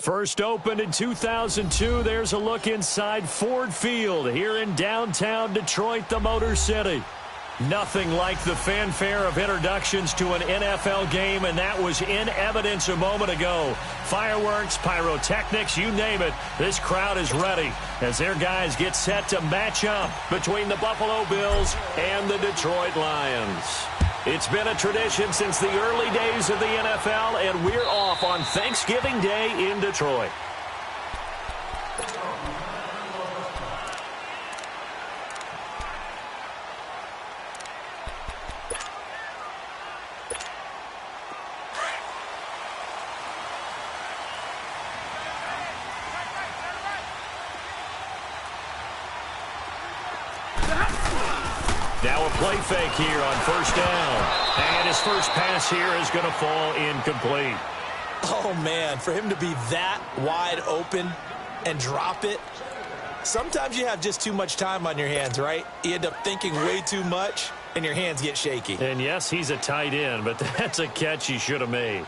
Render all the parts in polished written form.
First opened in 2002, there's a look inside Ford Field here in downtown Detroit, the Motor City. Nothing like the fanfare of introductions to an NFL game, and that was in evidence a moment ago. Fireworks, pyrotechnics, you name it, this crowd is ready as their guys get set to match up between the Buffalo Bills and the Detroit Lions. It's been a tradition since the early days of the NFL, and we're off on Thanksgiving Day in Detroit. Now a play fake here on first down. And his first pass here is going to fall incomplete. Oh, man, for him to be that wide open and drop it, sometimes you have just too much time on your hands, right? You end up thinking way too much, and your hands get shaky. And, yes, he's a tight end, but that's a catch he should have made.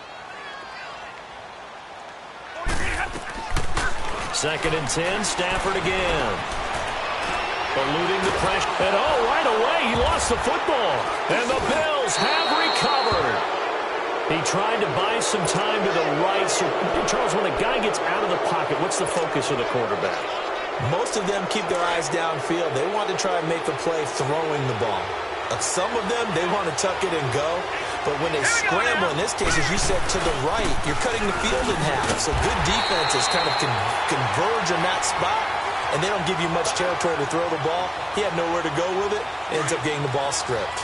2nd and 10, Stafford again. Eluding the pressure. And, right away, he lost the football. And the Bills have recovered. He tried to buy some time to the right. So, Charles, when a guy gets out of the pocket, what's the focus of the quarterback? Most of them keep their eyes downfield. They want to try and make a play throwing the ball. Some of them, they want to tuck it and go. But when they scramble, in this case, as you said, to the right, you're cutting the field in half. So good defenses kind of converge in that spot. And they don't give you much territory to throw the ball. He had nowhere to go with it. Ends up getting the ball stripped.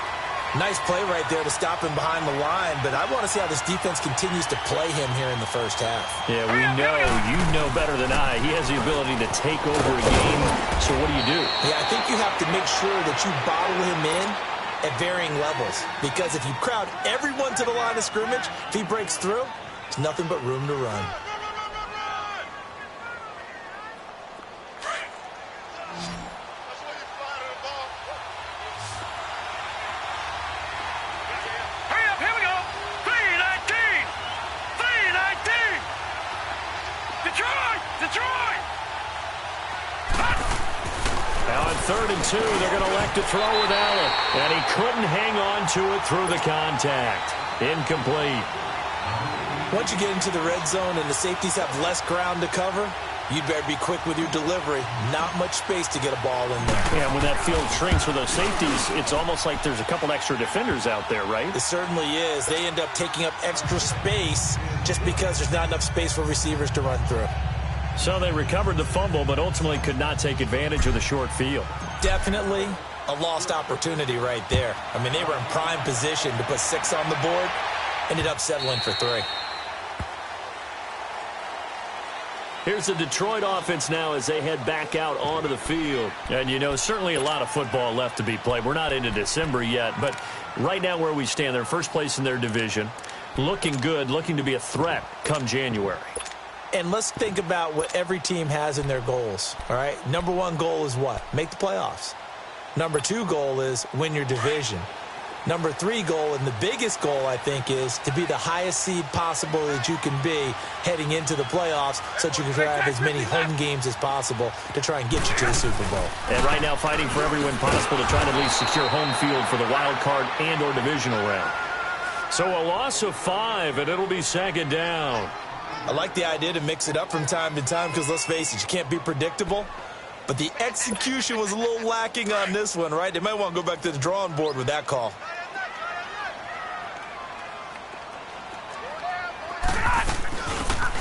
Nice play right there to stop him behind the line, but I want to see how this defense continues to play him here in the first half. Yeah, we know. You know better than I. He has the ability to take over a game. So what do? Yeah, I think you have to make sure that you bottle him in at varying levels. Because if you crowd everyone to the line of scrimmage, if he breaks through, it's nothing but room to run. Now on 3rd and 2, they're going to elect to throw with Allen. And he couldn't hang on to it through the contact. Incomplete. Once you get into the red zone and the safeties have less ground to cover, you'd better be quick with your delivery. Not much space to get a ball in there. Yeah, when that field shrinks for those safeties, it's almost like there's a couple extra defenders out there, right? It certainly is. They end up taking up extra space just because there's not enough space for receivers to run through. So they recovered the fumble, but ultimately could not take advantage of the short field. Definitely a lost opportunity right there. I mean, they were in prime position to put 6 on the board. Ended up settling for 3. Here's the Detroit offense now as they head back out onto the field. And, you know, certainly a lot of football left to be played. We're not into December yet, but right now where we stand, they're first place in their division. Looking good, looking to be a threat come January. And let's think about what every team has in their goals, all right? Number 1 goal is what? Make the playoffs. Number 2 goal is win your division. Number 3 goal, and the biggest goal, I think, is to be the highest seed possible that you can be heading into the playoffs so that you can have as many home games as possible to try and get you to the Super Bowl. And right now fighting for every win possible to try to at least secure home field for the wild card and or divisional round. So a loss of 5, and it'll be 2nd down. I like the idea to mix it up from time to time because, let's face it, you can't be predictable. But the execution was a little lacking on this one, right? They might want to go back to the drawing board with that call.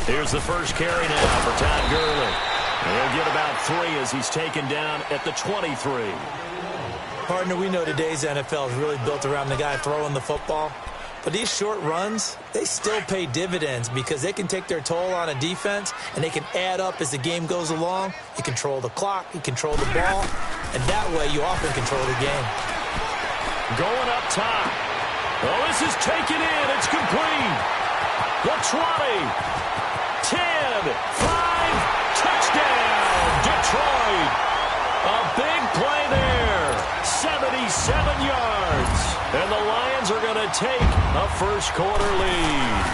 Here's the first carry now for Todd Gurley. He'll get about 3 as he's taken down at the 23. Partner, we know today's NFL is really built around the guy throwing the football. But these short runs, they still pay dividends because they can take their toll on a defense and they can add up as the game goes along. You control the clock, you control the ball, and that way you often control the game. Going up top. Oh, this is taken in. It's complete. The 20, 10, 5, touchdown, Detroit. A big play there, 77 yards. And the Lions are going to take a first quarter lead.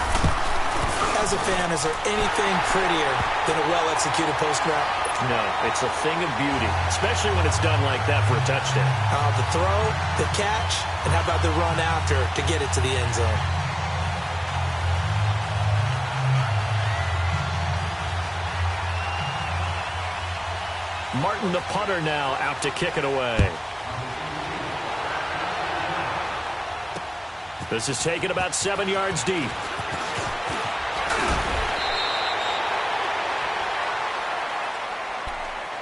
as a fan, is there anything prettier than a well-executed post route? No, it's a thing of beauty, especially when it's done like that for a touchdown. The throw, the catch, and how about the run after to get it to the end zone? Martin, the punter, now out to kick it away. This is taken about 7 yards deep.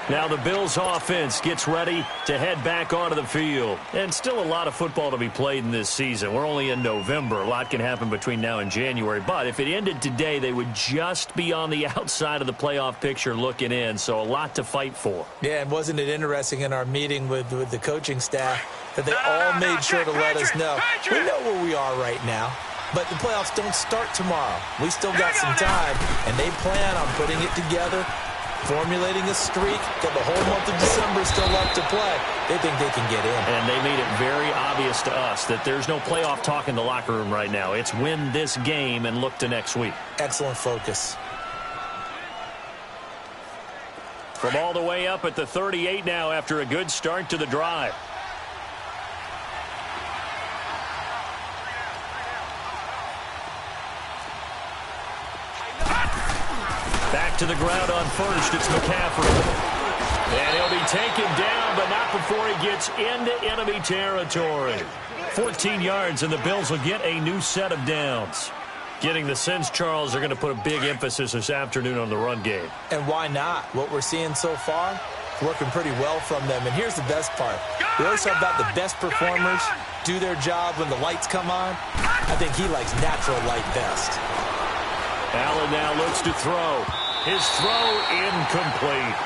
Now the Bills offense gets ready to head back onto the field. And still a lot of football to be played in this season. We're only in November. A lot can happen between now and January. But if it ended today, they would just be on the outside of the playoff picture looking in. So a lot to fight for. Yeah, and wasn't it interesting in our meeting with the coaching staff that they all made sure to let us know. We know where we are right now. But the playoffs don't start tomorrow. We still got some time. And they plan on putting it together, formulating a streak, got the whole month of December still left to play. They think they can get in. And they made it very obvious to us that there's no playoff talk in the locker room right now. It's win this game and look to next week. Excellent focus. From all the way up at the 38 now after a good start to the drive. Back to the ground on first. It's McCaffrey. And he'll be taken down, but not before he gets into enemy territory. 14 yards, and the Bills will get a new set of downs. Getting the sense, Charles, are going to put a big emphasis this afternoon on the run game. And why not? What we're seeing so far, working pretty well from them. And here's the best part. We always talk about the best performers do their job when the lights come on. I think he likes natural light best. Allen now looks to throw. His throw incomplete.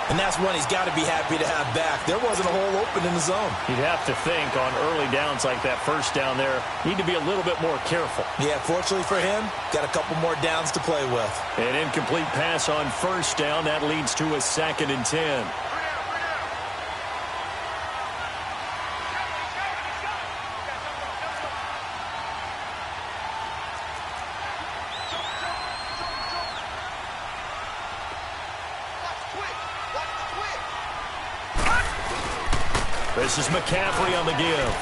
And that's one he's got to be happy to have back. There wasn't a hole open in the zone. You'd have to think on early downs like that first down there, need to be a little bit more careful. Yeah, fortunately for him, got a couple more downs to play with. An incomplete pass on first down. That leads to a 2nd and 10. This is McCaffrey on the give.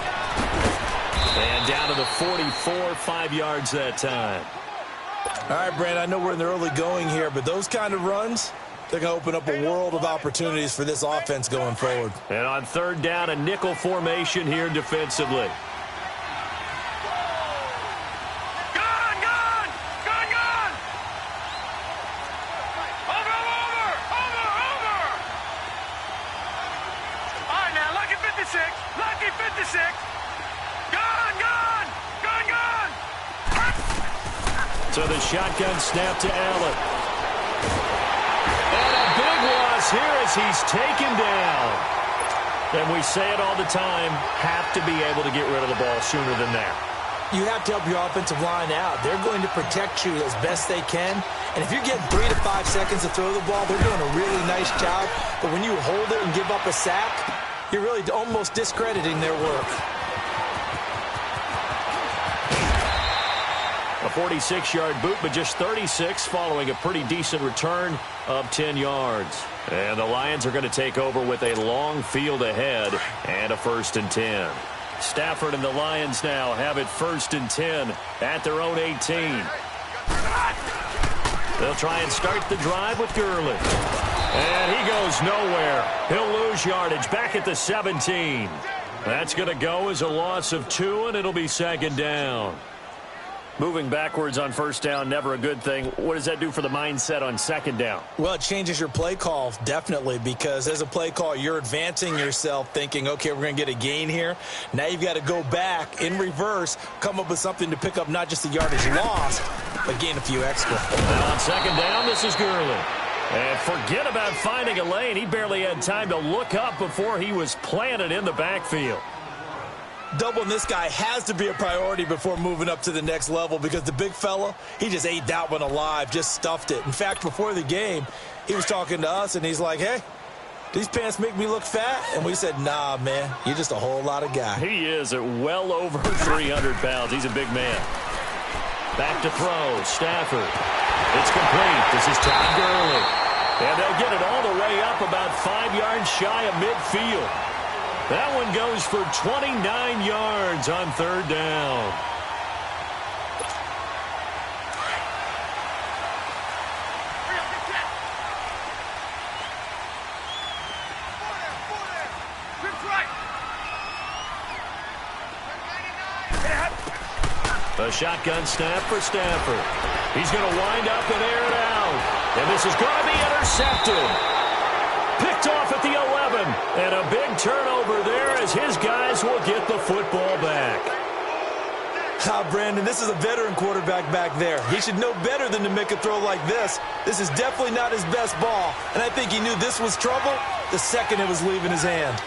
And down to the 44, 5 yards that time. All right, Brand, I know we're in the early going here, but those kind of runs, they're going to open up a world of opportunities for this offense going forward. And on third down, a nickel formation here defensively. So the shotgun snap to Allen. And a big loss here as he's taken down. And we say it all the time, have to be able to get rid of the ball sooner than that. You have to help your offensive line out. They're going to protect you as best they can. And if you're getting 3 to 5 seconds to throw the ball, they're doing a really nice job. But when you hold it and give up a sack, you're really almost discrediting their work. A 46-yard boot, but just 36 following a pretty decent return of 10 yards. And the Lions are going to take over with a long field ahead and a 1st and 10. Stafford and the Lions now have it 1st and 10 at their own 18. They'll try and start the drive with Gurley. And he goes nowhere. He'll lose yardage back at the 17. That's going to go as a loss of 2, and it'll be 2nd down. Moving backwards on first down, never a good thing. What does that do for the mindset on 2nd down? Well, it changes your play call, definitely, because as a play call, you're advancing yourself thinking, okay, we're going to get a gain here. Now you've got to go back in reverse, come up with something to pick up not just the yardage lost, but gain a few extra. And on 2nd down, this is Gurley. And forget about finding a lane. He barely had time to look up before he was planted in the backfield. Doubling this guy has to be a priority before moving up to the next level because the big fella, he just ate that one alive, just stuffed it. In fact, before the game, he was talking to us, and he's like, hey, these pants make me look fat? And we said, nah, man, you're just a whole lot of guy. He is at well over 300 pounds. He's a big man. Back to throw. Stafford. It's complete. This is Todd Gurley. And they'll get it all the way up about 5 yards shy of midfield. That one goes for 29 yards on third down. A shotgun snap for Stafford. He's going to wind up and air it out. And this is going to be intercepted. Picked off at the 11. And a big turnover there as his guys will get the football back. Brandon, this is a veteran quarterback back there. He should know better than to make a throw like this. This is definitely not his best ball. And I think he knew this was trouble the second it was leaving his hand.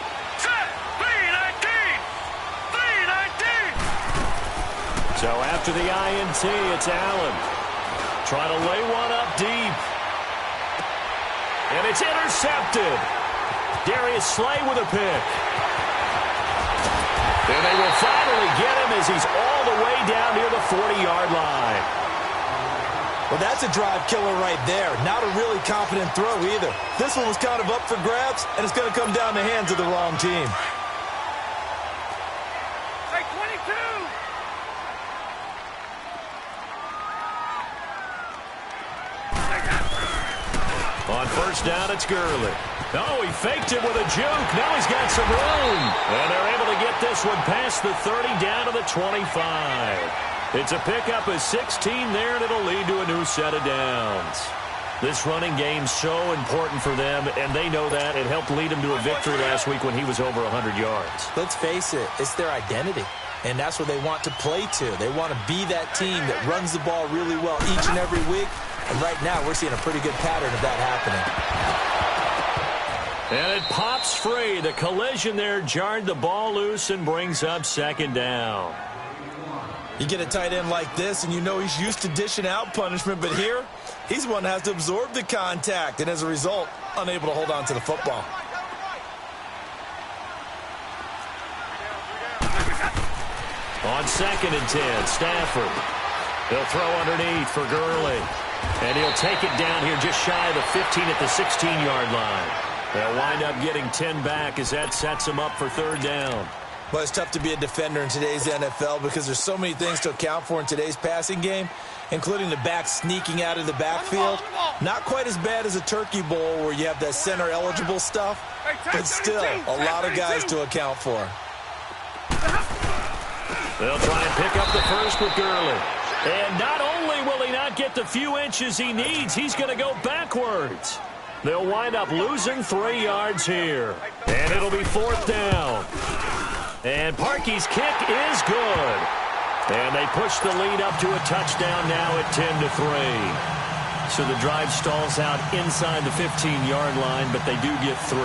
So after the INT, it's Allen. Trying to lay one up deep. And it's intercepted. Darius Slay with a pick. And they will finally get him as he's all the way down near the 40-yard line. Well, that's a drive killer right there. Not a really confident throw either. This one was kind of up for grabs, and it's going to come down the hands of the wrong team. On first down, it's Gurley. Oh, he faked it with a juke. Now he's got some room. And they're able to get this one past the 30 down to the 25. It's a pickup of 16 there, and it'll lead to a new set of downs. This running game's so important for them, and they know that. It helped lead him to a victory last week when he was over 100 yards. Let's face it, it's their identity. And that's what they want to play to. They want to be that team that runs the ball really well each and every week. And right now, we're seeing a pretty good pattern of that happening. And it pops free. The collision there jarred the ball loose and brings up second down. You get a tight end like this, and you know he's used to dishing out punishment. But here, he's one that has to absorb the contact. And as a result, unable to hold on to the football. On 2nd and 10, Stafford. They'll throw underneath for Gurley. And he'll take it down here just shy of the 15 at the 16-yard line. They'll wind up getting 10 back as that sets them up for third down. Well, it's tough to be a defender in today's NFL because there's so many things to account for in today's passing game, including the back sneaking out of the backfield. Not quite as bad as a turkey bowl where you have that center-eligible stuff, but still a lot of guys to account for. They'll try and pick up the first with Gurley. And not only will he not get the few inches he needs, he's going to go backwards. They'll wind up losing 3 yards here. And it'll be fourth down. And Parkey's kick is good. And they push the lead up to a touchdown now at 10-3. So the drive stalls out inside the 15-yard line, but they do get 3.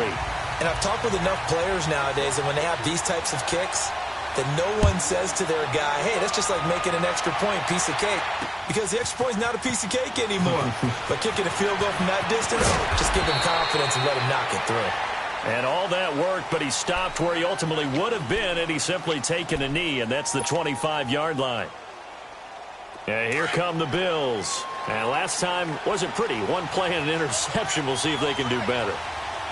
And I've talked with enough players nowadays, and when they have these types of kicks, that no one says to their guy, hey, that's just like making an extra point, piece of cake. Because the extra point is not a piece of cake anymore. But kicking a field goal from that distance, just give him confidence and let him knock it through. And all that worked, but he stopped where he ultimately would have been had he simply taken a knee, and that's the 25-yard line. And here come the Bills. And last time wasn't pretty. One play and an interception. We'll see if they can do better.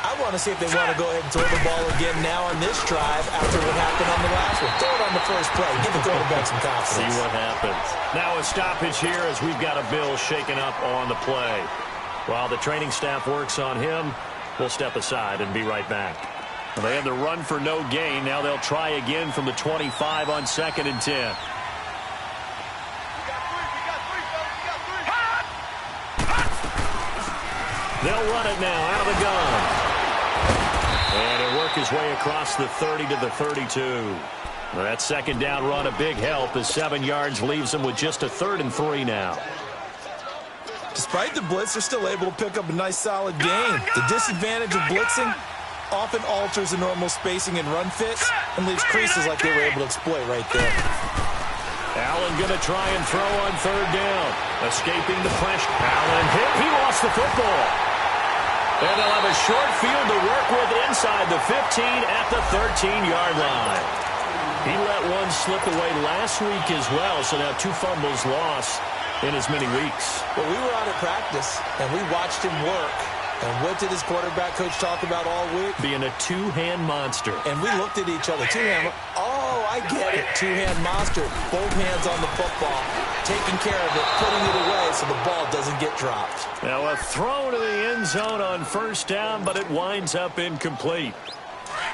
I want to see if they want to go ahead and throw the ball again now on this drive after what happened on the last one. Throw it on the first play. Give the quarterback some confidence. See what happens. Now a stoppage here as we've got a Bill shaken up on the play. While the training staff works on him, we'll step aside and be right back. Well, they had the run for no gain. Now they'll try again from the 25 on 2nd and 10. They'll run it now out of the gun. And he'll work his way across the 30 to the 32. That second down run, a big help as 7 yards leaves them with just a 3rd and 3 now. Despite the blitz, they're still able to pick up a nice solid gain. The disadvantage of blitzing often alters the normal spacing and run fits and leaves creases like they were able to exploit right there. Allen going to try and throw on 3rd down. Escaping the pressure. Allen hit. He lost the football. And they'll have a short field to work with inside the 15 at the 13-yard line. He let one slip away last week as well, so now 2 fumbles lost in as many weeks. Well, we were out at practice, and we watched him work. And what did his quarterback coach talk about all week? Being a 2-hand monster. And we looked at each other. 2-hand. Oh, I get it. 2-hand monster. Both hands on the football. Taking care of it. Putting it away so the ball doesn't get dropped. Now a throw to the end zone on first down, but it winds up incomplete.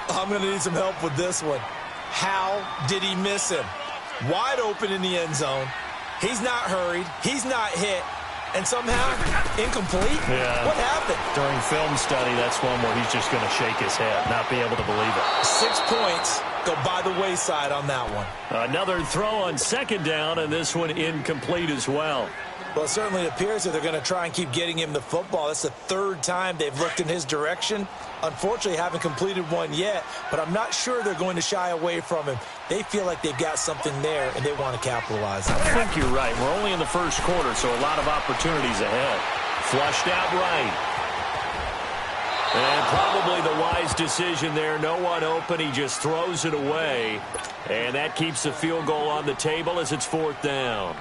I'm going to need some help with this one. How did he miss him? Wide open in the end zone. He's not hurried. He's not hit. And somehow, incomplete? Yeah. What happened? During film study, that's one where he's just going to shake his head, not be able to believe it. 6 points go by the wayside on that one. Another throw on second down, and this one incomplete as well. Well, it certainly appears that they're going to try and keep getting him the football. That's the 3rd time they've looked in his direction. Unfortunately, haven't completed one yet, but I'm not sure they're going to shy away from him. They feel like they've got something there, and they want to capitalize on it. I think you're right. We're only in the first quarter, so a lot of opportunities ahead. Flushed out right. And probably the wise decision there. No one open. He just throws it away. And that keeps the field goal on the table as it's 4th down.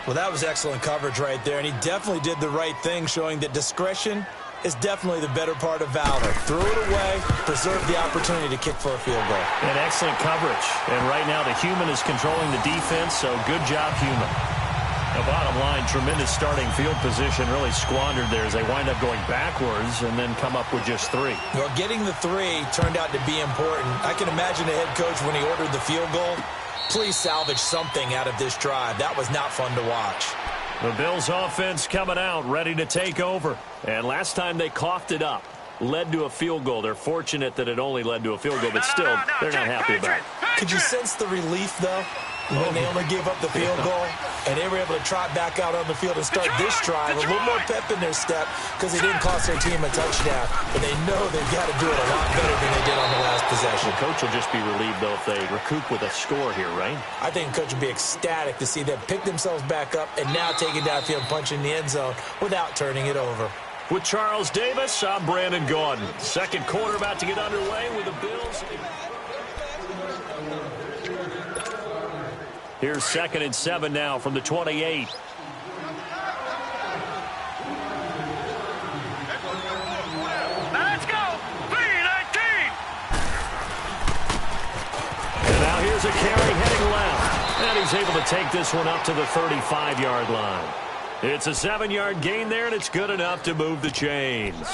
Well, that was excellent coverage right there, and he definitely did the right thing, showing that discretion is definitely the better part of valor. Threw it away, preserved the opportunity to kick for a field goal. And excellent coverage. And right now the human is controlling the defense, so good job, human. The bottom line, tremendous starting field position, really squandered there as they wind up going backwards and then come up with just 3. Well, getting the 3 turned out to be important. I can imagine the head coach when he ordered the field goal. Please salvage something out of this drive. That was not fun to watch. The Bills offense coming out, ready to take over. And last time they coughed it up, led to a field goal. They're fortunate that it only led to a field goal, but still, they're not happy about it. Could you sense the relief, though, when they only gave up the field goal? And they were able to trot back out on the field and start this drive. A little more pep in their step because it didn't cost their team a touchdown. But they know they've got to do it a lot better than they did on the last possession. The coach will just be relieved, though, if they recoup with a score here, right? I think the coach will be ecstatic to see them pick themselves back up and now take it downfield, punch in the end zone without turning it over. With Charles Davis, I'm Brandon Gaudin. Second quarter about to get underway with the Bills. Here's 2nd and 7 now from the 28. Let's go! 3-19! And now here's a carry heading left. And he's able to take this one up to the 35-yard line. It's a 7-yard gain there, and it's good enough to move the chains.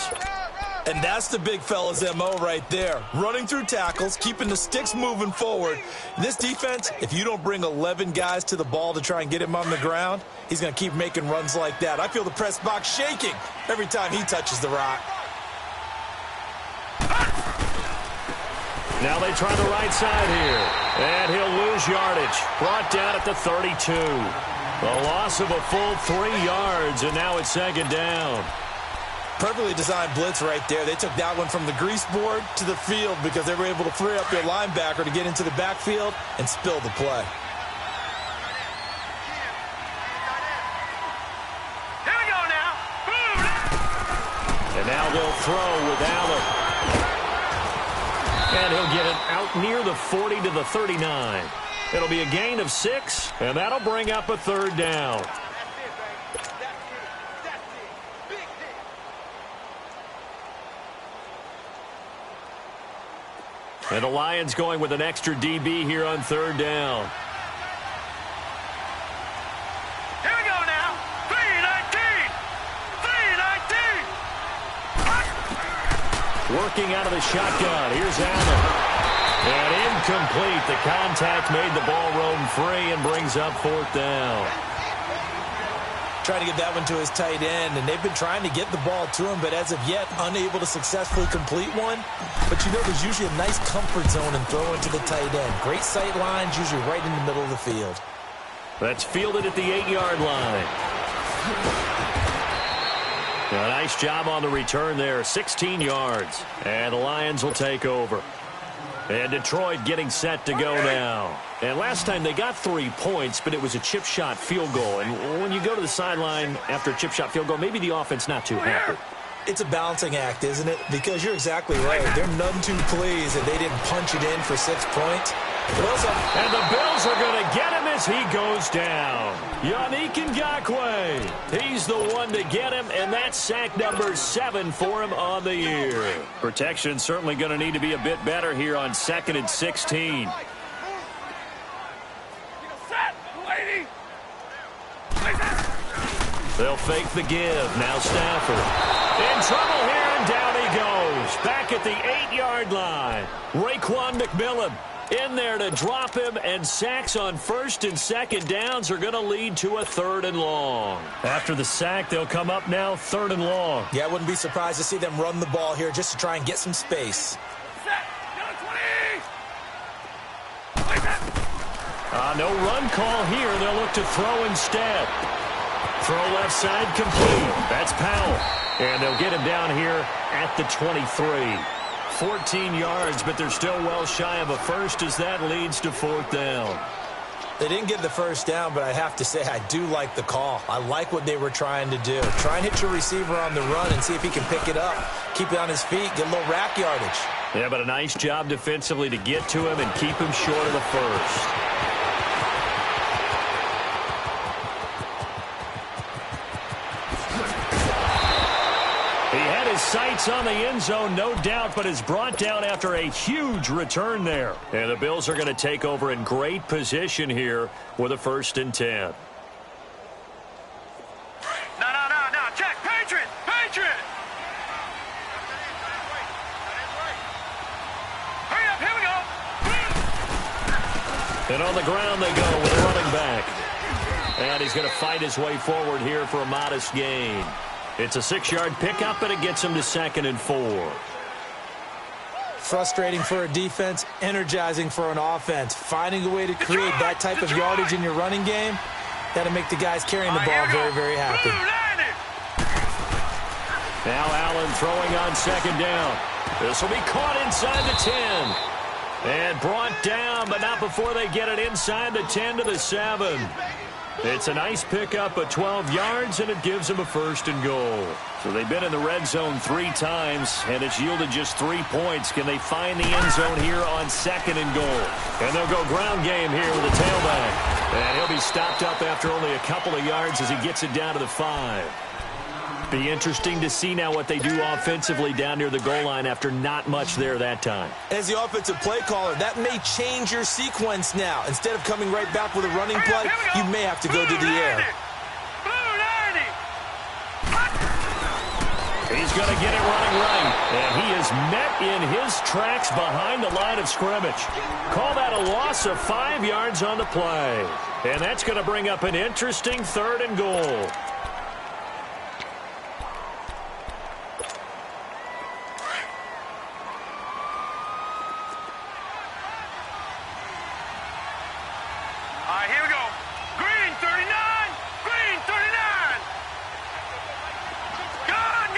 And that's the big fella's MO right there. Running through tackles, keeping the sticks moving forward. This defense, if you don't bring 11 guys to the ball to try and get him on the ground, he's going to keep making runs like that. I feel the press box shaking every time he touches the rock. Now they try the right side here. And he'll lose yardage. Brought down at the 32. A loss of a full 3 yards, and now it's 2nd down. Perfectly designed blitz right there. They took that one from the grease board to the field because they were able to free up their linebacker to get into the backfield and spill the play. Here we go now. Boom! And now they'll throw with Allen. And he'll get it out near the 40 to the 39. It'll be a gain of 6, and that'll bring up a 3rd down. And the Lions going with an extra DB here on 3rd down. Here we go now. 3-19! 3-19! Working out of the shotgun. Here's Allen. And incomplete. The contact made the ball roam free and brings up 4th down. Trying to get that one to his tight end, and they've been trying to get the ball to him, but as of yet, unable to successfully complete one. But you know, there's usually a nice comfort zone in throwing to the tight end. Great sight lines, usually right in the middle of the field. That's fielded at the 8-yard line. A nice job on the return there, 16 yards. And the Lions will take over. And Detroit getting set to go now. And last time they got 3 points, but it was a chip shot field goal. And when you go to the sideline after a chip shot field goal, maybe the offense not too happy. It's a balancing act, isn't it? Because you're exactly right. They're none too pleased that they didn't punch it in for 6 points. And the Bills are going to get him as he goes down. Yannick Ngakoue. He's the one to get him, and that's sack number 7 for him on the year. Protection certainly going to need to be a bit better here on 2nd and 16. They'll fake the give. Now Stafford. In trouble here, and down he goes. Back at the 8-yard line. Raekwon McMillan in there to drop him, and sacks on 1st and 2nd downs are going to lead to a 3rd and long. After the sack, they'll come up now 3rd and long. Yeah, I wouldn't be surprised to see them run the ball here just to try and get some space. No run call here. They'll look to throw instead. Throw left side complete. That's Powell. And they'll get him down here at the 23. 14 yards, but they're still well shy of a first as that leads to 4th down. They didn't get the first down, but I have to say I do like the call. I like what they were trying to do. Try and hit your receiver on the run and see if he can pick it up. Keep it on his feet, get a little rack yardage. Yeah, but a nice job defensively to get to him and keep him short of the first. Sights on the end zone, no doubt, but is brought down after a huge return there. And the Bills are going to take over in great position here with a 1st and 10. No. Check. Patriot. Hurry up. Here we go. And on the ground they go with a running back. And he's going to fight his way forward here for a modest gain. It's a 6-yard pickup, and it gets him to 2nd and 4. Frustrating for a defense, energizing for an offense. Finding a way to create that type of yardage in your running game, that'll make the guys carrying the ball very, very happy. Now Allen throwing on 2nd down. This will be caught inside the 10. And brought down, but not before they get it inside the 10 to the 7. It's a nice pickup of 12 yards, and it gives them a 1st and goal. So they've been in the red zone 3 times, and it's yielded just 3 points. Can they find the end zone here on 2nd and goal? And they'll go ground game here with a tailback. And he'll be stopped up after only a couple of yards as he gets it down to the 5. Be interesting to see now what they do offensively down near the goal line after not much there that time. As the offensive play caller, that may change your sequence now. Instead of coming right back with a running play, you may have to go to the air. He's going to get it running right. And he is met in his tracks behind the line of scrimmage. Call that a loss of 5 yards on the play. And that's going to bring up an interesting 3rd and goal. Here we go. Green 39. Green 39. Gone.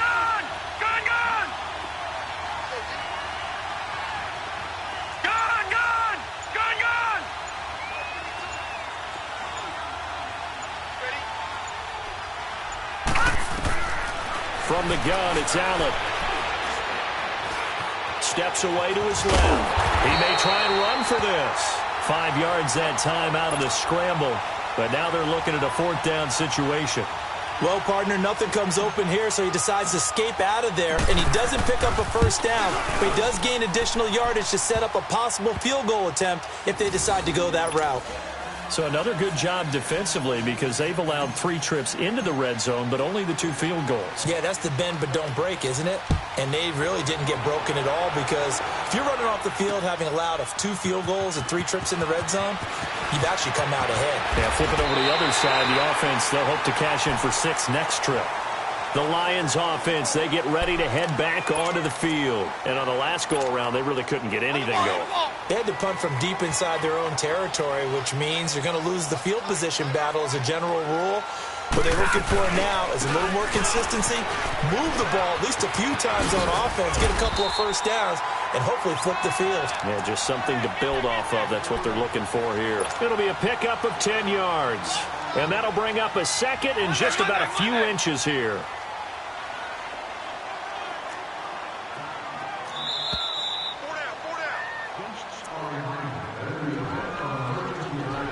From the gun, it's Allen. Steps away to his left. He may try and run for this. 5 yards that time out of the scramble. But now they're looking at a 4th down situation. Well, partner, nothing comes open here, so he decides to escape out of there, and he doesn't pick up a 1st down, but he does gain additional yardage to set up a possible field goal attempt if they decide to go that route. So another good job defensively because they've allowed 3 trips into the red zone, but only the 2 field goals. Yeah, that's the bend but don't break, isn't it? And they really didn't get broken at all because if you're running off the field having allowed 2 field goals and 3 trips in the red zone, you've actually come out ahead. Yeah, flip it over to the other side. The offense, they'll hope to cash in for 6 next trip. The Lions offense, they get ready to head back onto the field. And on the last go-around, they really couldn't get anything going. They had to punt from deep inside their own territory, which means you're going to lose the field position battle as a general rule. What they're looking for now is a little more consistency, move the ball at least a few times on offense, get a couple of 1st downs, and hopefully flip the field. Yeah, just something to build off of. That's what they're looking for here. It'll be a pickup of 10 yards. And that'll bring up a 2nd and just about a few inches here.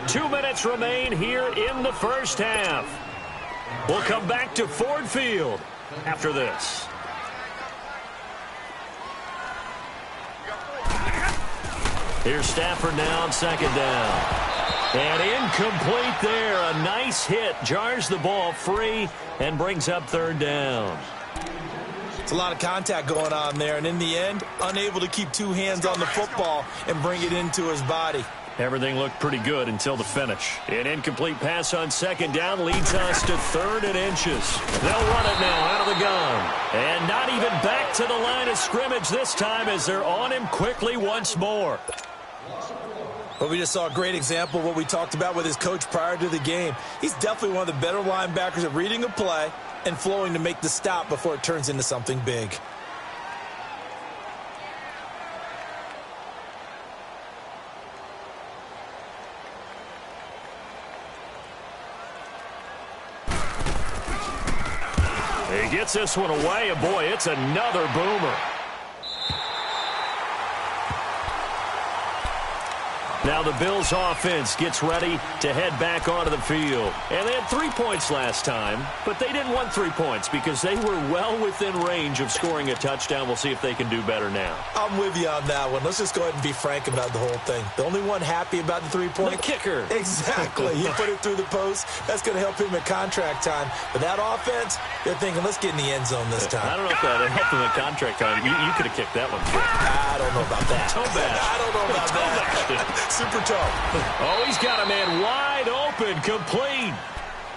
2 minutes remain here in the first half. We'll come back to Ford Field after this. Here's Stafford now on second down. And incomplete there. A nice hit. Jars the ball free and brings up third down. It's a lot of contact going on there, and in the end, unable to keep two hands on the football and bring it into his body. Everything looked pretty good until the finish. An incomplete pass on second down leads us to 3rd and inches. They'll run it now out of the gun. And not even back to the line of scrimmage this time as they're on him quickly once more. But we just saw a great example of what we talked about with his coach prior to the game. He's definitely one of the better linebackers at reading a play and flowing to make the stop before it turns into something big. He gets this one away, and boy, it's another boomer. Now the Bills offense gets ready to head back onto the field. And they had 3 points last time, but they didn't want 3 points because they were well within range of scoring a touchdown. We'll see if they can do better now. I'm with you on that one. Let's just go ahead and be frank about the whole thing. The only one happy about the 3-point? The kicker. Exactly. He put it through the post. That's going to help him at contract time. But that offense, they're thinking, let's get in the end zone this time. I don't know if that helped him at contract time. You could have kicked that one. I don't know about that. Toe bash. I don't know about that. Super toe. Oh, he's got a man wide open, complete.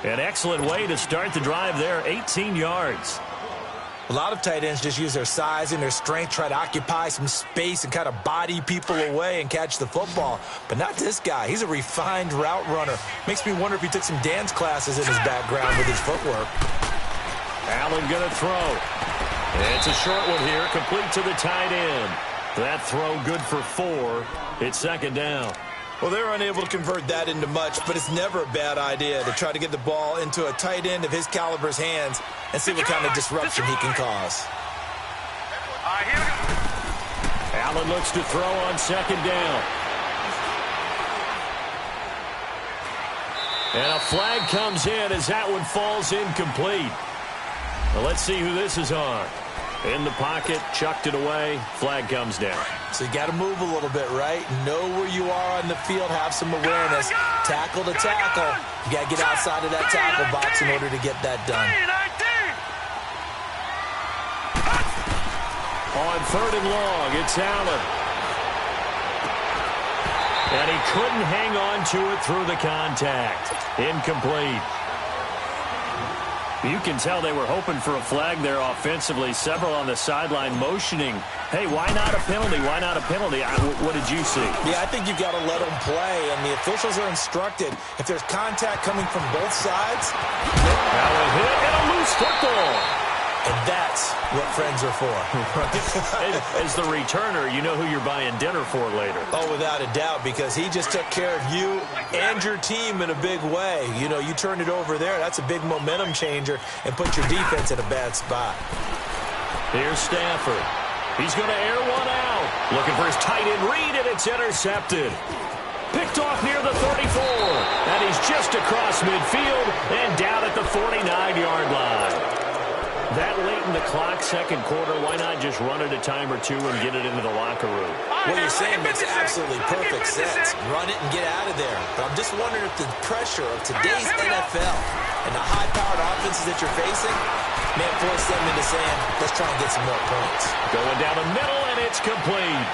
An excellent way to start the drive there, 18 yards. A lot of tight ends just use their size and their strength, try to occupy some space and kind of body people away and catch the football. But not this guy. He's a refined route runner. Makes me wonder if he took some dance classes in his background with his footwork. Allen going to throw. It's a short one here, complete to the tight end. That throw good for 4. It's second down. Well, they were unable to convert that into much, but it's never a bad idea to try to get the ball into a tight end of his caliber's hands and see what kind of disruption he can cause. Allen looks to throw on second down. And a flag comes in as that one falls incomplete. Well, let's see who this is on. In the pocket, chucked it away, flag comes down. So you got to move a little bit, right? Know where you are on the field, have some awareness. Tackle to tackle. You got to get outside of that tackle box in order to get that done. On 3rd and long, it's Allen. And he couldn't hang on to it through the contact. Incomplete. You can tell they were hoping for a flag there offensively. Several on the sideline motioning, hey, why not a penalty? Why not a penalty? What did you see? Yeah, I think you've got to let them play, and the officials are instructed. If there's contact coming from both sides. Now a hit and a loose football. And that's what friends are for. As the returner, you know who you're buying dinner for later. Oh, without a doubt, because he just took care of you and your team in a big way. You know, you turned it over there. That's a big momentum changer and put your defense in a bad spot. Here's Stafford. He's going to air one out. Looking for his tight end read, and it's intercepted. Picked off near the 34. And he's just across midfield and down at the 49-yard line. That late in the clock, second quarter, why not just run it a time or two and get it into the locker room? What you're saying makes absolutely perfect sense. Run it and get out of there. But I'm just wondering if the pressure of today's NFL and the high-powered offenses that you're facing may force them into saying, let's try and get some more points. Going down the middle, and it's complete.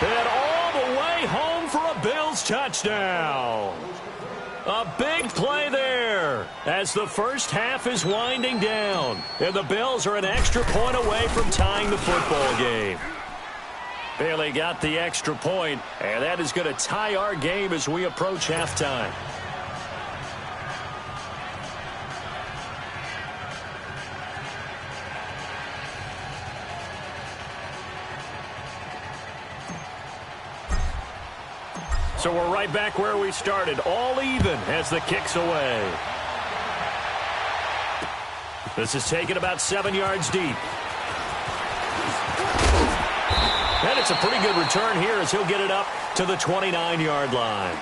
And all the way home for a Bills touchdown. A big play there as the first half is winding down. And the Bills are an extra point away from tying the football game. Bailey got the extra point, and that is going to tie our game as we approach halftime. So we're right back where we started, all even as the kick's away. This is taken about 7 yards deep. And it's a pretty good return here as he'll get it up to the 29-yard line.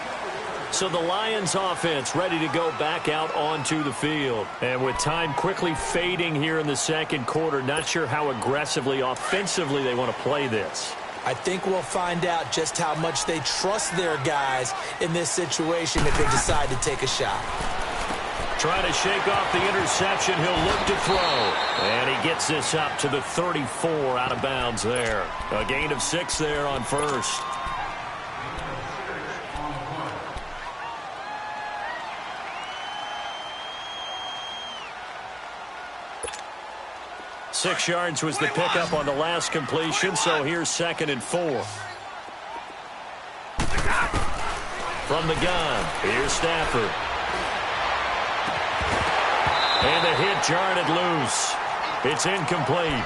So the Lions offense ready to go back out onto the field. And with time quickly fading here in the second quarter, not sure how aggressively, offensively they want to play this. I think we'll find out just how much they trust their guys in this situation if they decide to take a shot. Trying to shake off the interception, he'll look to throw. And he gets this up to the 34 out of bounds there. A gain of 6 there on first. Six yards was the pickup on the last completion, so here's 2nd and 4. From the gun, here's Stafford. And the hit jarred it loose. It's incomplete.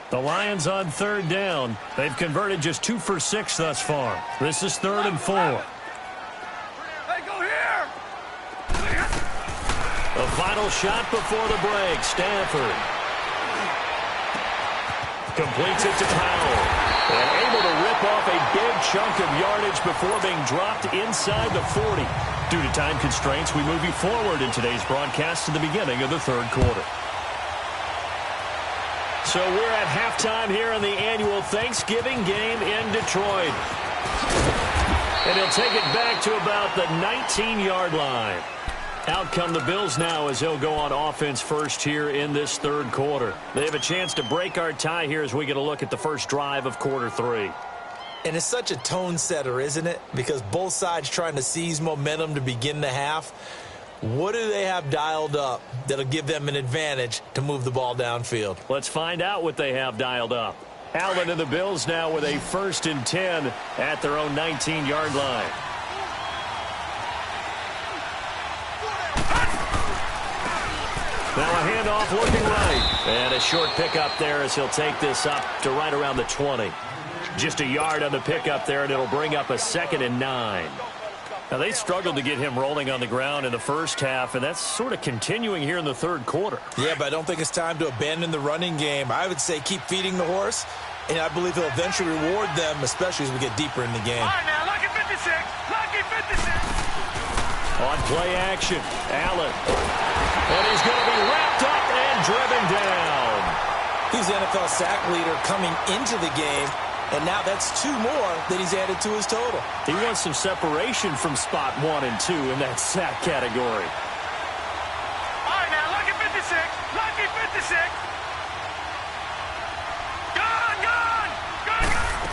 The Lions on 3rd down. They've converted just 2 for 6 thus far. This is 3rd and 4. Hey, go here! The final shot before the break. Stafford completes it to Powell. And able to rip off a big chunk of yardage before being dropped inside the 40. Due to time constraints, we move you forward in today's broadcast to the beginning of the 3rd quarter. So we're at halftime here in the annual Thanksgiving game in Detroit. And he'll take it back to about the 19-yard line. Out come the Bills now as they'll go on offense first here in this 3rd quarter. They have a chance to break our tie here as we get a look at the first drive of quarter 3. And it's such a tone setter, isn't it? Because both sides trying to seize momentum to begin the half. What do they have dialed up that'll give them an advantage to move the ball downfield? Let's find out what they have dialed up. Allen and the Bills now with a 1st and 10 at their own 19-yard line. Now a handoff looking right. And a short pickup there as he'll take this up to right around the 20. Just a yard on the pickup there, and it'll bring up a 2nd and 9. Now, they struggled to get him rolling on the ground in the first half, and that's sort of continuing here in the 3rd quarter. Yeah, but I don't think it's time to abandon the running game. I would say keep feeding the horse, and I believe he'll eventually reward them, especially as we get deeper in the game. All right, now, lucky 56. Lucky 56. On play action, Allen. And he's going to be wrapped up and driven down. He's the NFL sack leader coming into the game. And now that's 2 more that he's added to his total. He wants some separation from spot 1 and 2 in that sack category. All right, now, lucky 56. Lucky 56. Gone, gone. Gone, gone.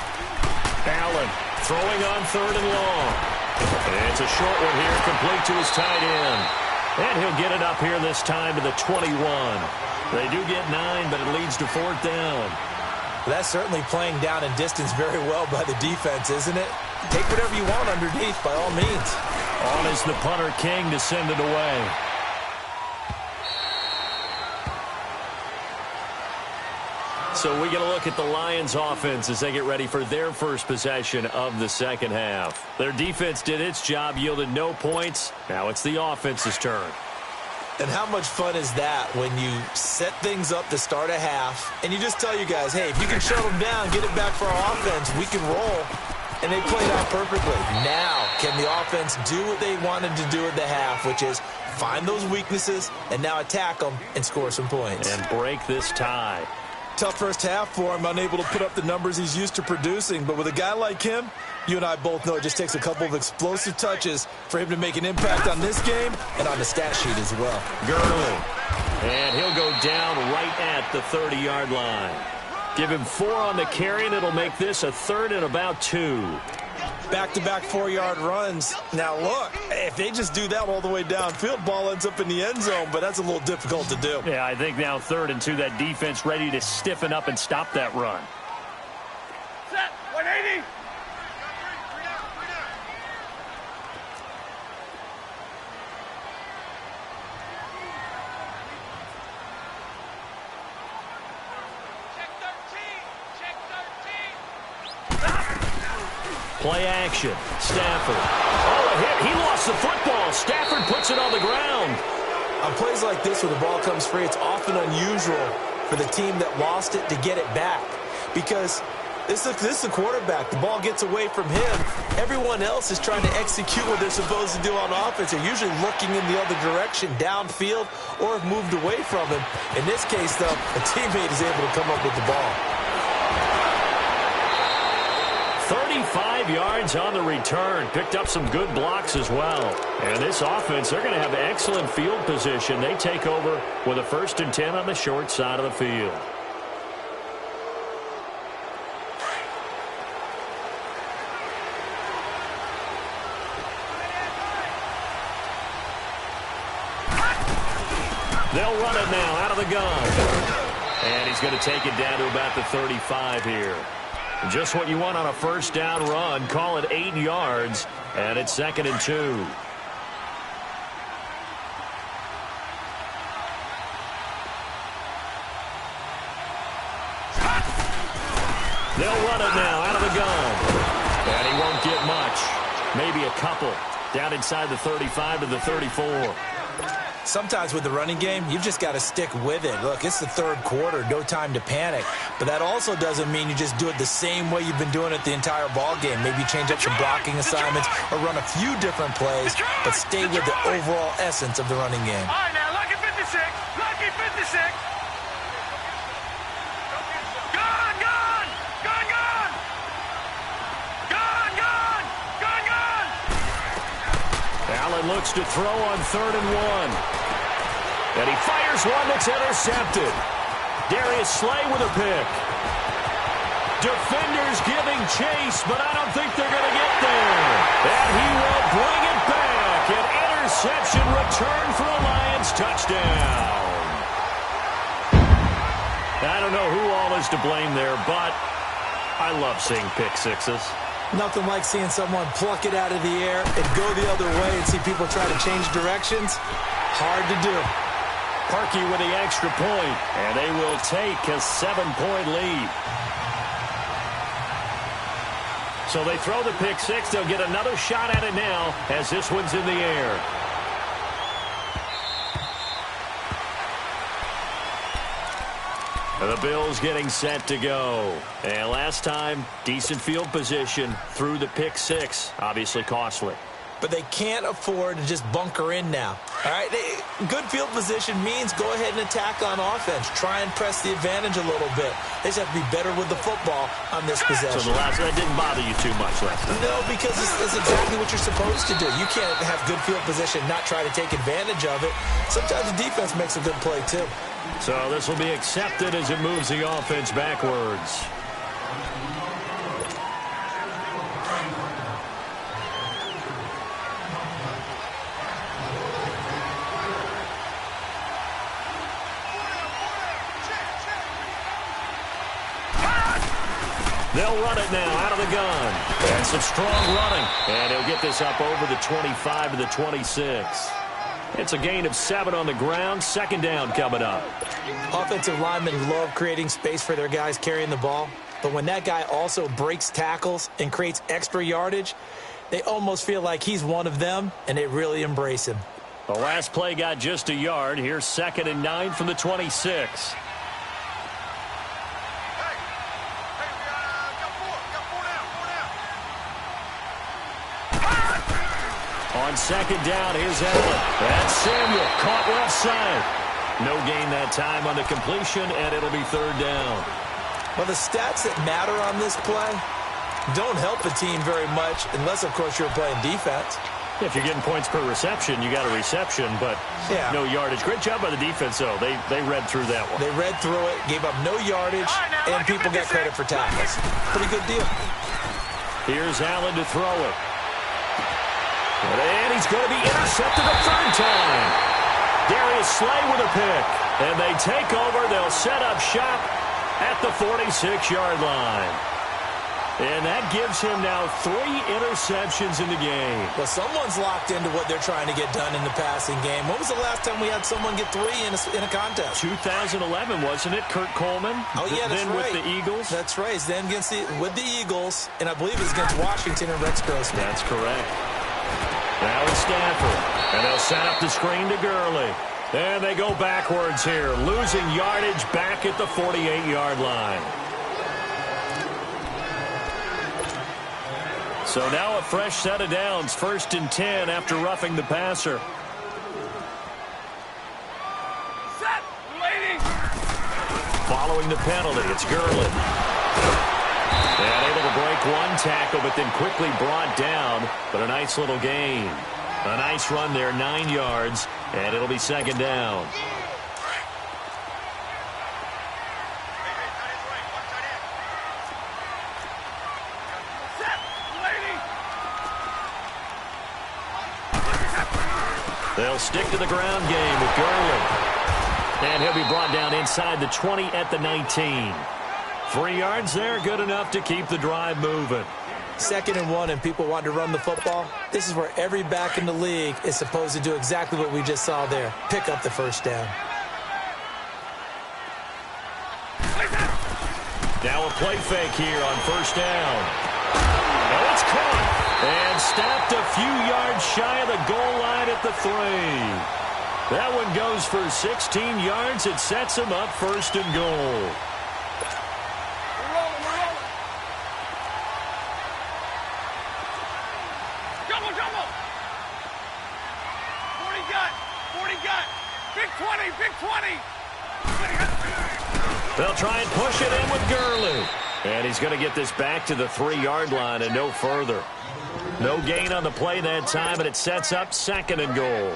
Allen throwing on 3rd and long. And it's a short one here, complete to his tight end. And he'll get it up here this time to the 21. They do get 9, but it leads to 4th down. That's certainly playing down and distance very well by the defense, isn't it? Take whatever you want underneath, by all means. On is the punter King to send it away. So we get a look at the Lions offense as they get ready for their first possession of the second half. Their defense did its job, yielded no points. Now it's the offense's turn. And how much fun is that when you set things up to start a half and you just tell you guys, hey, if you can shut them down, get it back for our offense, we can roll. And they played out perfectly. Now, can the offense do what they wanted to do at the half, which is find those weaknesses and now attack them and score some points. And break this tie. Tough first half for him, unable to put up the numbers he's used to producing. But with a guy like him, you and I both know it just takes a couple of explosive touches for him to make an impact on this game and on the stat sheet as well. Gurley. And he'll go down right at the 30-yard line. Give him 4 on the carry, and it'll make this a 3rd and about 2. Back-to-back 4-yard runs. Now, look, if they just do that all the way downfield, ball ends up in the end zone, but that's a little difficult to do. Yeah, I think now 3rd and 2, that defense ready to stiffen up and stop that run. Set. 180. Play action. Stafford. Oh, a hit. He lost the football. Stafford puts it on the ground. On plays like this where the ball comes free, it's often unusual for the team that lost it to get it back. Because this is the quarterback. The ball gets away from him. Everyone else is trying to execute what they're supposed to do on offense. They're usually looking in the other direction, downfield, or have moved away from him. In this case, though, a teammate is able to come up with the ball. 35 yards on the return. Picked up some good blocks as well. And this offense, they're going to have excellent field position. They take over with a 1st and 10 on the short side of the field. They'll run it now out of the gun. And he's going to take it down to about the 35 here. Just what you want on a 1st down run. Call it 8 yards. And it's 2nd and 2. They'll run it now out of the gun. And he won't get much. Maybe a couple. Down inside the 35 to the 34. Sometimes with the running game, you've just got to stick with it. Look, it's the 3rd quarter, no time to panic. But that also doesn't mean you just do it the same way you've been doing it the entire ball game. Maybe change up some blocking assignments or run a few different plays, but stay with the overall essence of the running game. All right, now, lucky 56. Lucky 56. Gone, gone. Gone, gone. Gone, gone. Gone, gone. Allen looks to throw on 3rd and 1. And he fires one that's intercepted. Darius Slay with a pick. Defenders giving chase, but I don't think they're going to get there. And he will bring it back. An interception return for a Lions touchdown. I don't know who all is to blame there, but I love seeing pick sixes. Nothing like seeing someone pluck it out of the air and go the other way and see people try to change directions. Hard to do. Parkey with the extra point, and they will take a 7-point lead. So they throw the pick six. They'll get another shot at it now as this one's in the air. The Bills getting set to go. And last time, decent field position through the pick six. Obviously costly. But they can't afford to just bunker in now. All right, good field position means go ahead and attack on offense. Try and press the advantage a little bit. They just have to be better with the football on this possession. So that didn't bother you too much last time? No, because it's exactly what you're supposed to do. You can't have good field position, not try to take advantage of it. Sometimes the defense makes a good play, too. So this will be accepted as it moves the offense backwards. They'll run it now out of the gun. And some strong running. And he'll get this up over the 25 to the 26. It's a gain of 7 on the ground. 2nd down coming up. Offensive linemen love creating space for their guys carrying the ball. But when that guy also breaks tackles and creates extra yardage, they almost feel like he's one of them, and they really embrace him. The last play got just a yard. Here's 2nd and 9 from the 26. On 2nd down, here's Allen. That's Samuel, caught left side. No gain that time on the completion, and it'll be 3rd down. Well, the stats that matter on this play don't help the team very much, unless, of course, you're playing defense. If you're getting points per reception, you got a reception, but no yardage. Great job by the defense, though. They read through that one. They read through it, gave up no yardage, and people get credit for tackles. Pretty good deal. Here's Allen to throw it. And he's going to be intercepted a 3rd time. Darius Slay with a pick. And they take over. They'll set up shop at the 46-yard line. And that gives him now 3 interceptions in the game. Well, someone's locked into what they're trying to get done in the passing game. When was the last time we had someone get 3 in a contest? 2011, wasn't it? Kurt Coleman. Oh, yeah, that's then right. with the Eagles. That's right. Then with the Eagles, and I believe it's against Washington and Rex Grossman. That's correct. Now it's Stafford. And they'll set up the screen to Gurley. And they go backwards here, losing yardage back at the 48-yard line. So now a fresh set of downs, 1st and 10 after roughing the passer. Set, lady. Following the penalty, it's Gurley. And able to break one tackle, but then quickly brought down. But a nice little gain. A nice run there, 9 yards, and it'll be 2nd down. They'll stick to the ground game with Gurley. And he'll be brought down inside the 20 at the 19. 3 yards there, good enough to keep the drive moving. 2nd and 1, and people want to run the football. This is where every back in the league is supposed to do exactly what we just saw there. Pick up the 1st down. Now a play fake here on 1st down. And it's caught. And stopped a few yards shy of the goal line at the 3. That one goes for 16 yards. It sets him up 1st and goal. We're rolling. Jumble. 40 gut. Big 20. They'll try and push it in with Gurley. And he's going to get this back to the 3-yard line and no further. No gain on the play that time, and it sets up 2nd and goal.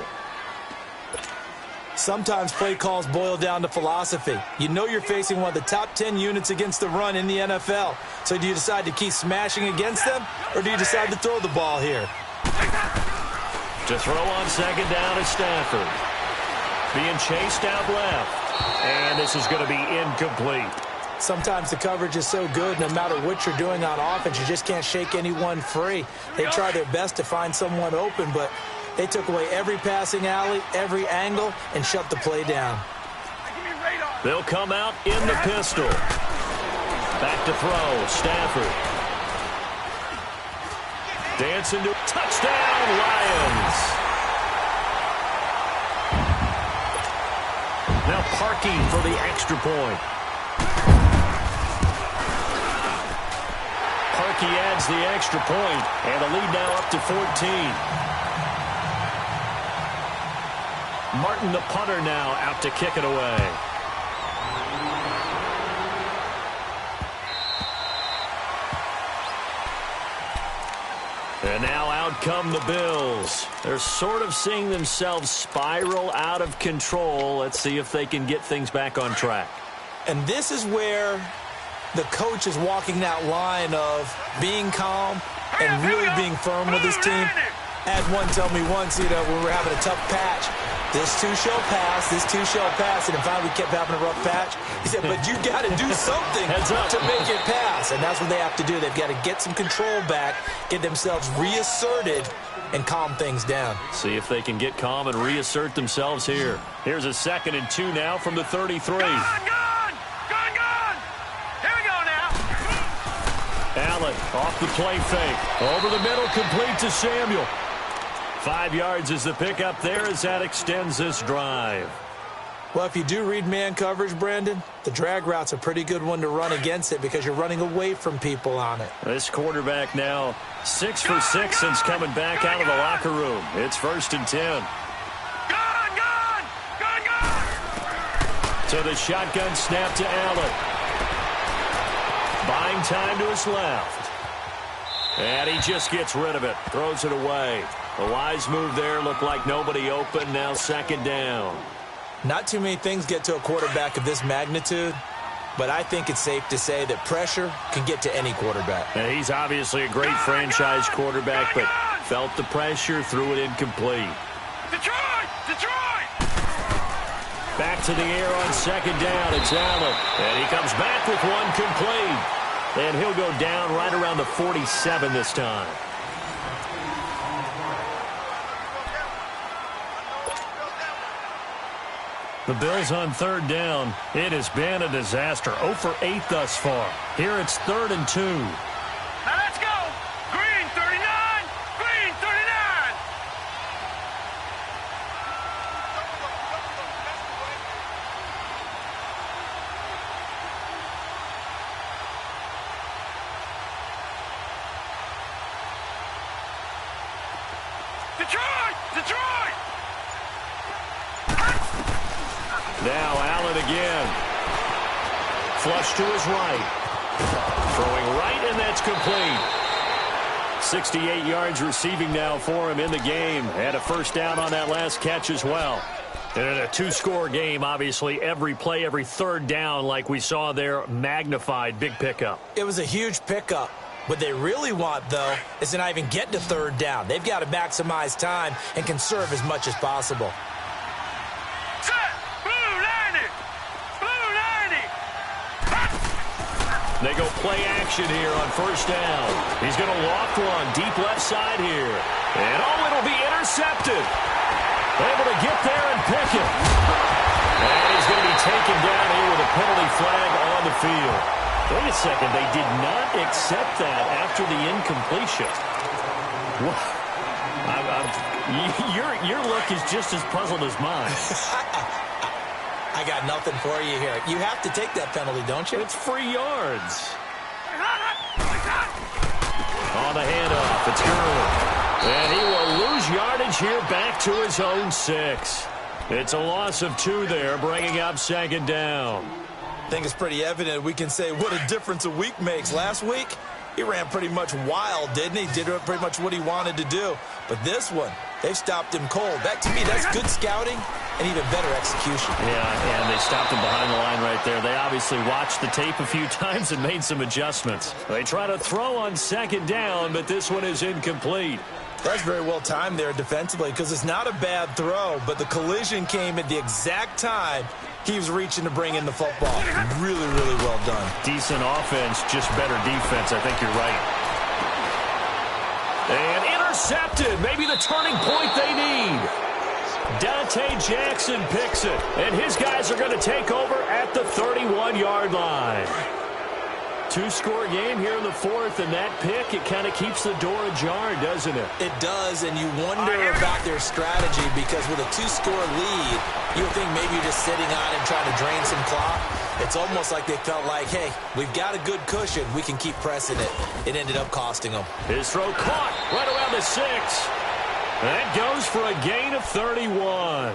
Sometimes play calls boil down to philosophy. You know you're facing one of the top 10 units against the run in the NFL. So do you decide to keep smashing against them, or do you decide to throw the ball here? To throw on 2nd down is Stafford. Being chased out left. And this is going to be incomplete. Sometimes the coverage is so good, no matter what you're doing on offense, you just can't shake anyone free. They try their best to find someone open, but they took away every passing alley, every angle, and shut the play down. They'll come out in the pistol. Back to throw, Stafford. Dancing to touchdown, Lions. Now Parkey for the extra point. Parkey adds the extra point, and the lead now up to 14. Martin, the punter, now out to kick it away. And now out come the Bills. They're sort of seeing themselves spiral out of control. Let's see if they can get things back on track. And this is where the coach is walking that line of being calm and really being firm with his team. I had one tell me once, when we're having a tough patch, this too shall pass, and then finally we kept having a rough patch. He said, but you got to do something to make it pass, and that's what they have to do. They've got to get some control back, get themselves reasserted, and calm things down. See if they can get calm and reassert themselves here. Here's a 2nd and 2 now from the 33. Gone! Here we go now. Allen off the play fake. Over the middle, complete to Samuel. 5 yards is the pickup there as that extends this drive. Well, if you do read man coverage, Brandon, the drag route's a pretty good one to run against it because you're running away from people on it. This quarterback now 6 for 6 since coming back out of the locker room. It's 1st and 10. Gone! So the shotgun snap to Allen. Buying time to his left. And he just gets rid of it. Throws it away. A wise move there. Looked like nobody open. Now 2nd down. Not too many things get to a quarterback of this magnitude, but I think it's safe to say that pressure can get to any quarterback. Now, he's obviously a great franchise quarterback, but felt the pressure, threw it incomplete. Detroit! Back to the air on 2nd down. It's Allen. And he comes back with one complete. and he'll go down right around the 47 this time. The Bills on third down. It has been a disaster. 0 for 8 thus far. Here it's 3rd and 2. Now let's go. Green 39. Green 39. Detroit! Detroit! Now Allen again. Flush to his right. Throwing right, and that's complete. 68 yards receiving now for him in the game. Had a first down on that last catch as well. And in a two-score game, obviously, every play, every third down, like we saw there, magnified. Big pickup. It was a huge pickup. What they really want, though, is to not even get to third down. They've got to maximize time and conserve as much as possible. They go play action here on first down. He's going to loft one deep left side here. And, oh, it'll be intercepted. Able to get there and pick it. And he's going to be taken down here with a penalty flag on the field. Wait a second. They did not accept that after the incompletion. Your look is just as puzzled as mine. I got nothing for you here. You have to take that penalty, don't you? It's free yards. On the handoff, it's Gurley. And he will lose yardage here back to his own 6. It's a loss of 2 there, bringing up 2nd down. I think it's pretty evident we can say what a difference a week makes. Last week, he ran pretty much wild, didn't he? Did pretty much what he wanted to do. But this one, they've stopped him cold. That, to me, that's good scouting and even better execution. Yeah, and they stopped him behind the line right there. They obviously watched the tape a few times and made some adjustments. They try to throw on 2nd down, but this one is incomplete. That's very well timed there defensively because it's not a bad throw, but the collision came at the exact time he was reaching to bring in the football. Really, really well done. Decent offense, just better defense. I think you're right. And intercepted. Maybe the turning point they need. Dante Jackson picks it, and his guys are going to take over at the 31-yard line. Two-score game here in the 4th, and that pick, it kind of keeps the door ajar, doesn't it? It does, and you wonder about their strategy because with a 2-score lead, you would think maybe you're just sitting on it trying to drain some clock. It's almost like they felt like, hey, we've got a good cushion. We can keep pressing it. It ended up costing them. His throw caught right around the 6. That goes for a gain of 31.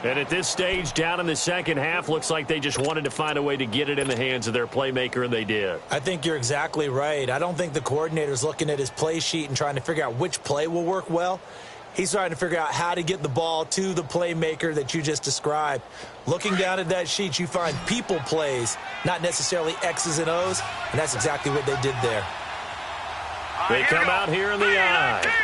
And at this stage, down in the second half, looks like they just wanted to find a way to get it in the hands of their playmaker, and they did. I think you're exactly right. I don't think the coordinator's looking at his play sheet and trying to figure out which play will work well. He's trying to figure out how to get the ball to the playmaker that you just described. Looking down at that sheet, you find people plays, not necessarily X's and O's, and that's exactly what they did there. They come out here in the eye.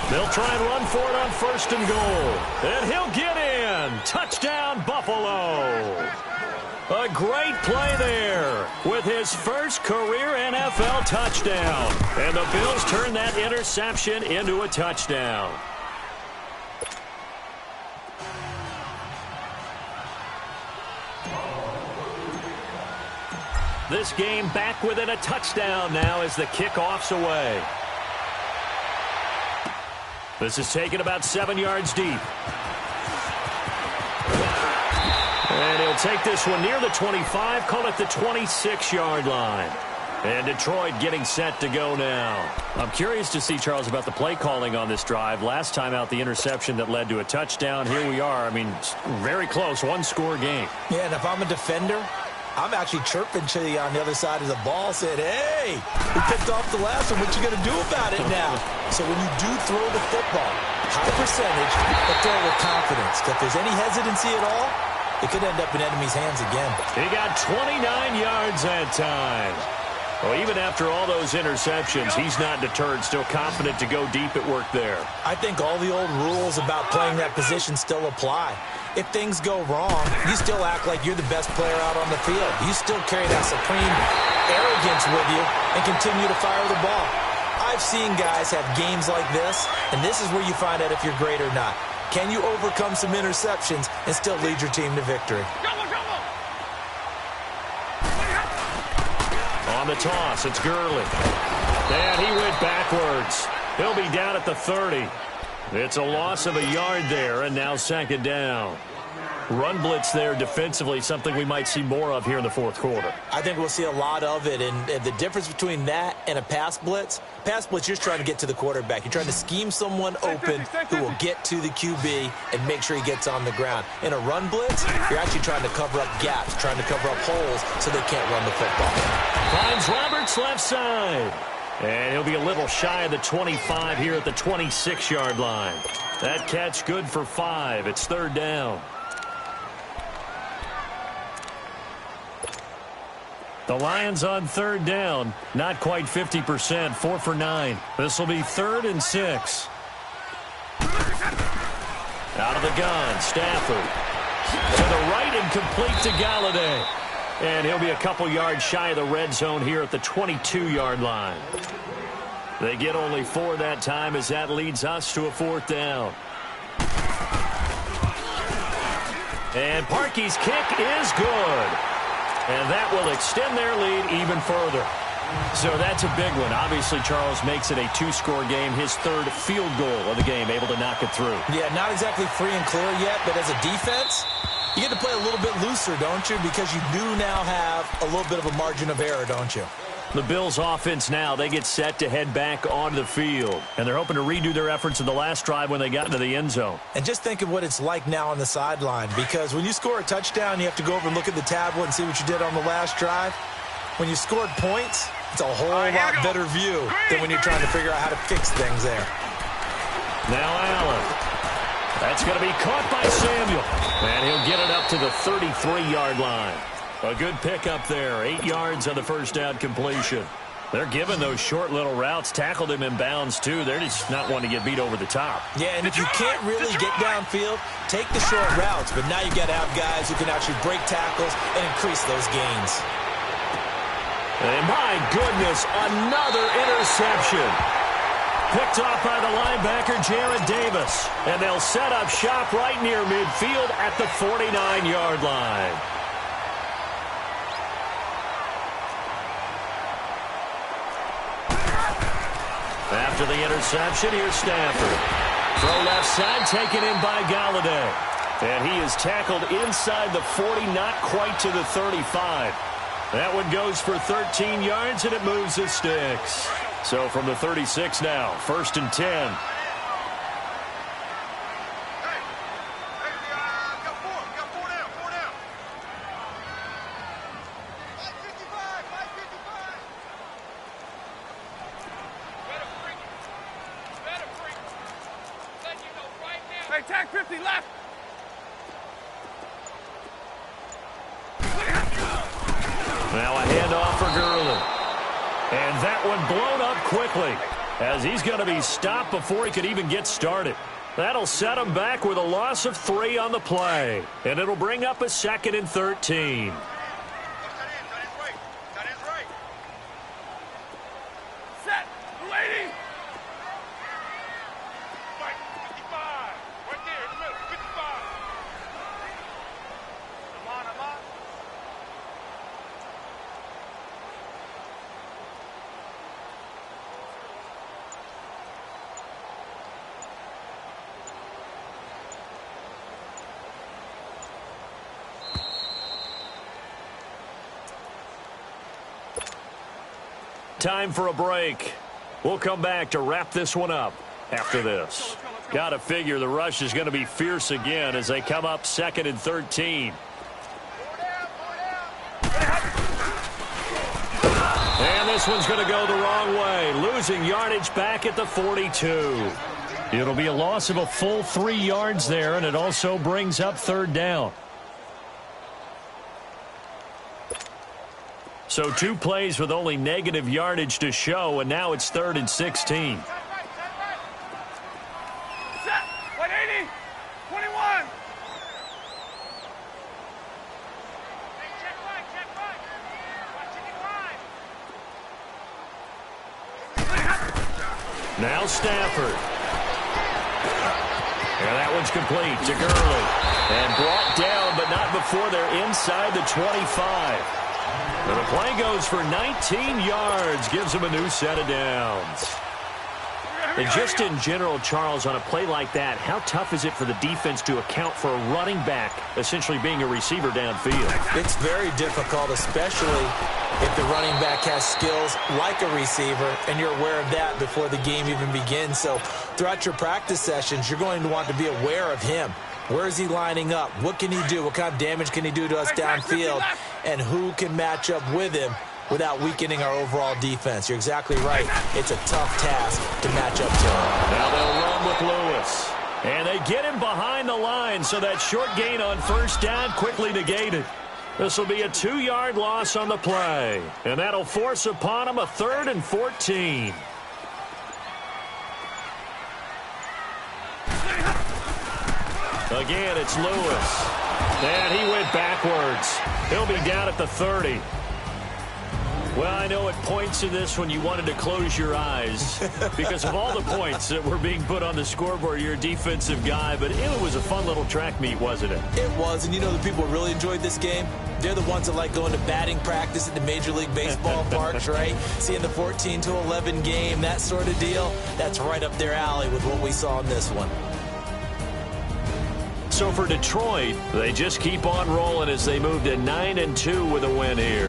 They'll try and run for it on 1st and goal. And he'll get in. Touchdown, Buffalo. A great play there with his first career NFL touchdown. And the Bills turn that interception into a touchdown. This game back within a touchdown now as the kickoff's away. This is taken about 7 yards deep. And he'll take this one near the 25, call it the 26-yard line. And Detroit getting set to go now. I'm curious to see, Charles, about the play calling on this drive. Last time out, the interception that led to a touchdown. Here we are. I mean, very close, 1-score game. Yeah, and if I'm a defender, I'm actually chirping to you on the other side of the ball, saying, hey, we picked off the last one. What you going to do about it now? So when you do throw the football, high percentage, but throw it with confidence. If there's any hesitancy at all, it could end up in enemy's hands again. He got 29 yards that time. Well, even after all those interceptions, he's not deterred, still confident to go deep at work there. I think all the old rules about playing that position still apply. if things go wrong, you still act like you're the best player out on the field. You still carry that supreme arrogance with you and continue to fire the ball. I've seen guys have games like this, and this is where you find out if you're great or not. Can you overcome some interceptions and still lead your team to victory? On the toss, it's Gurley. And he went backwards. He'll be down at the 30. It's a loss of a yard there, and now second down. Run blitz there defensively, something we might see more of here in the fourth quarter. I think we'll see a lot of it, and the difference between that and a pass blitz, you're just trying to get to the quarterback. You're trying to scheme someone open who will get to the QB and make sure he gets on the ground. In a run blitz, you're actually trying to cover up gaps, trying to cover up holes so they can't run the football. Finds Roberts left side. And he'll be a little shy of the 25 here at the 26-yard line. That catch good for 5. It's third down. The Lions on third down, not quite 50%, 4 for 9. This will be 3rd and 6. Out of the gun, Stafford. To the right and complete to Galladay. And he'll be a couple yards shy of the red zone here at the 22-yard line. They get only 4 that time as that leads us to a 4th down. And Parkey's kick is good. And that will extend their lead even further. So that's a big one. Obviously, Charles makes it a 2-score game. His 3rd field goal of the game, able to knock it through. Yeah, not exactly free and clear yet, but as a defense, you get to play a little bit looser, don't you? Because you do now have a little bit of a margin of error, don't you? The Bills offense now, they get set to head back onto the field. And they're hoping to redo their efforts in the last drive when they got into the end zone. And just think of what it's like now on the sideline. Because when you score a touchdown, you have to go over and look at the tablet and see what you did on the last drive. When you scored points, it's a whole lot better view than when you're trying to figure out how to fix things there. Now Allen. That's going to be caught by Samuel. And he'll get it up to the 33-yard line. A good pickup there. 8 yards on the first down completion. They're giving those short little routes. Tackled him in bounds, too. They're just not wanting to get beat over the top. Yeah, and if you can't really get downfield, take the short routes. But now you got to have guys who can actually break tackles and increase those gains. And my goodness, another interception. Picked off by the linebacker, Jared Davis. And they'll set up shop right near midfield at the 49-yard line. After the interception, here's Stafford. Throw left side, taken in by Galladay. And he is tackled inside the 40, not quite to the 35. That one goes for 13 yards, and it moves the sticks. So from the 36 now, 1st and 10. Hey, tag 50 left. Now a handoff for Gurley. And that one blown up quickly as he's going to be stopped before he could even get started. That'll set him back with a loss of 3 on the play. And it'll bring up a 2nd and 13. Set, lady. 55. Right there in the middle, 55. I'm on. Time for a break. We'll come back to wrap this one up after this. Got to figure the rush is going to be fierce again as they come up 2nd and 13. And this one's going to go the wrong way. Losing yardage back at the 42. It'll be a loss of a full 3 yards there, and it also brings up 3rd down. So 2 plays with only negative yardage to show, and now it's 3rd and 16. Set, 180, 21. Now Stafford. And that one's complete to Gurley. And brought down, but not before they're inside the 25. And the play goes for 19 yards. Gives them a new set of downs. And just in general, Charles, on a play like that, how tough is it for the defense to account for a running back essentially being a receiver downfield? It's very difficult, especially if the running back has skills like a receiver, and you're aware of that before the game even begins. So throughout your practice sessions, you're going to want to be aware of him. Where is he lining up? What can he do? What kind of damage can he do to us downfield? And who can match up with him without weakening our overall defense? You're exactly right. It's a tough task to match up to him. Now they'll run with Lewis. And they get him behind the line, so that short gain on first down quickly negated. This will be a 2-yard loss on the play. And that'll force upon him a 3rd and 14. Again, it's Lewis. And he went backwards. He'll be down at the 30. Well, I know at points in this when you wanted to close your eyes because of all the points that were being put on the scoreboard. You're a defensive guy, but it was a fun little track meet, wasn't it? It was, and you know the people who really enjoyed this game? They're the ones that like going to batting practice at the Major League Baseball parks, right? Seeing the 14-11 game, that sort of deal. That's right up their alley with what we saw in this one. So for Detroit, they just keep on rolling as they move to 9-2 with a win here.